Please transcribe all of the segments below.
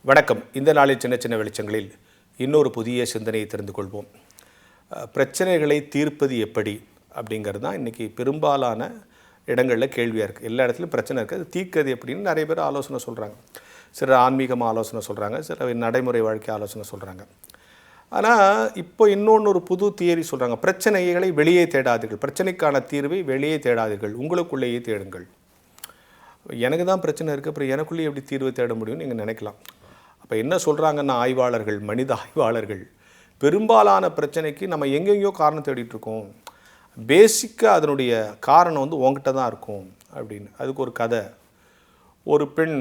வணக்கம். இந்த நாளில் சின்ன சின்ன வெளிச்சங்களில் இன்னொரு புதிய சிந்தனையை தெரிந்து கொள்வோம். பிரச்சனைகளை தீர்ப்பது எப்படி அப்படிங்கிறது தான் இன்றைக்கி பெரும்பாலான இடங்களில் கேள்வியாக இருக்குது. எல்லா இடத்துலையும் பிரச்சனை இருக்குது, அது தீர்க்கிறது எப்படின்னு நிறைய பேர் ஆலோசனை சொல்கிறாங்க. சிலர் ஆன்மீகமாக ஆலோசனை சொல்கிறாங்க, சிலர் நடைமுறை வாழ்க்கை ஆலோசனை சொல்கிறாங்க. ஆனால் இப்போ இன்னொன்று புது தியரி சொல்கிறாங்க. பிரச்சனைகளை வெளியே தேடாதீர்கள், பிரச்சனைக்கான தீர்வை வெளியே தேடாதீர்கள், உங்களுக்குள்ளேயே தேடுங்கள். எனக்கு தான் பிரச்சனை இருக்குது, அப்புறம் எனக்குள்ளேயே எப்படி தீர்வை தேட முடியும்னு நீங்கள் நினைக்கலாம். அப்போ என்ன சொல்கிறாங்கன்னா ஆய்வாளர்கள், மனித ஆய்வாளர்கள், பெரும்பாலான பிரச்சனைக்கு நம்ம எங்கெங்கேயோ காரணம் தேடிட்டுருக்கோம். பேசிக்காக அதனுடைய காரணம் உங்ககிட்ட தான் இருக்கும் அப்படின்னு. அதுக்கு ஒரு கதை. ஒரு பெண்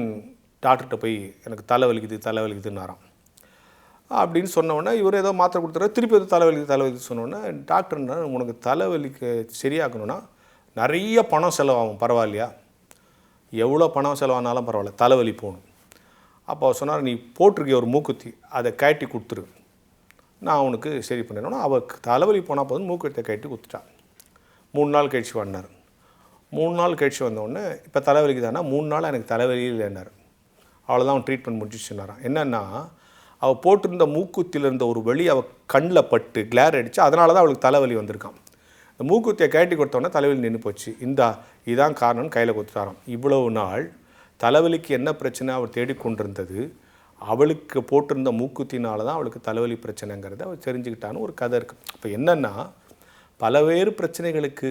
டாக்டர்கிட்ட போய் எனக்கு தலைவலிக்குதுன்னாராம். அப்படின்னு சொன்னோன்னே இவர் ஏதோ மாத்திரை கொடுத்துறாரு, திருப்பி ஏதோ தலைவலிக்குது சொன்னோன்னே டாக்டர்னா உனக்கு தலைவலிக்கு சரியாக்கணும்னா நிறைய பணம் செலவாகும், பரவாயில்லையா? எவ்வளோ பணம் செலவானாலும் பரவாயில்ல, தலைவலி போகணும். அப்போ அவர் சொன்னார், நீ போட்டிருக்கிய ஒரு மூக்குத்தி, அதை கட்டி கொடுத்துரு, நான் அவனுக்கு சரி பண்ணிடணும். அவள் தலைவலி போனால் போதும், மூக்குத்தியை கட்டி கொடுத்துட்டான். 3 நாள் கழிச்சு வந்தார். 3 நாள் கழிச்சு வந்தோடனே இப்போ தலைவலிக்கு தானே, 3 நாள் எனக்கு தலைவலி இல்லைன்னார். அவ்வளோதான், அவன் ட்ரீட்மெண்ட் முடிச்சிச்சுன்னாரான். என்னென்னா அவள் போட்டிருந்த மூக்குத்தியில் இருந்த ஒரு வலி அவள் கண்ணில் பட்டு கிளேர் அடித்து, அதனால தான் அவளுக்கு தலைவலி வந்திருக்கான். இந்த மூக்குத்தியை கட்டி கொடுத்தோன்னே தலைவலி நின்று போச்சு. இதான் காரணம்னு கையில் கொடுத்துட்டாராம். இவ்வளவு நாள் தலைவலிக்கு என்ன பிரச்சனை அவர் தேடிக்கொண்டிருந்தது, அவளுக்கு போட்டிருந்த மூக்குத்தினால தான் அவளுக்கு தலைவலி பிரச்சனைங்கிறத அவர் தெரிஞ்சுக்கிட்டான்னு ஒரு கதை இருக்குது. இப்போ என்னென்னா பலவேறு பிரச்சனைகளுக்கு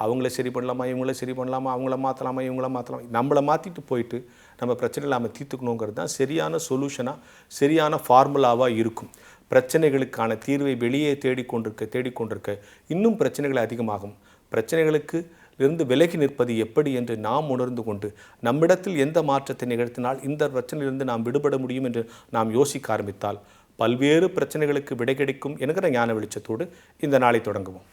அவங்கள சரி பண்ணலாமா, இவங்கள சரி பண்ணலாமா, அவங்கள மாற்றலாமா, இவங்கள மாற்றலாமா, நம்மளை மாற்றிட்டு போயிட்டு நம்ம பிரச்சனைகளை நம்ம தீர்த்துக்கணுங்கிறது தான் சரியான சொல்யூஷனாக, சரியான ஃபார்முலாவாக இருக்கும். பிரச்சனைகளுக்கான தீர்வை வெளியே தேடிக்கொண்டிருக்க இன்னும் பிரச்சனைகள் அதிகமாகும். பிரச்சனைகளுக்கு இருந்து விலகி நிற்பது எப்படி என்று நாம் உணர்ந்து கொண்டு நம்மிடத்தில் எந்த மாற்றத்தை நிகழ்த்தினால் இந்த பிரச்சனையிலிருந்து நாம் விடுபட முடியும் என்று நாம் யோசிக்க ஆரம்பித்தால் பல்வேறு பிரச்சனைகளுக்கு விடை கிடைக்கும் என்கிற ஞான வெளிச்சத்தோடு இந்த நாளை தொடங்குவோம்.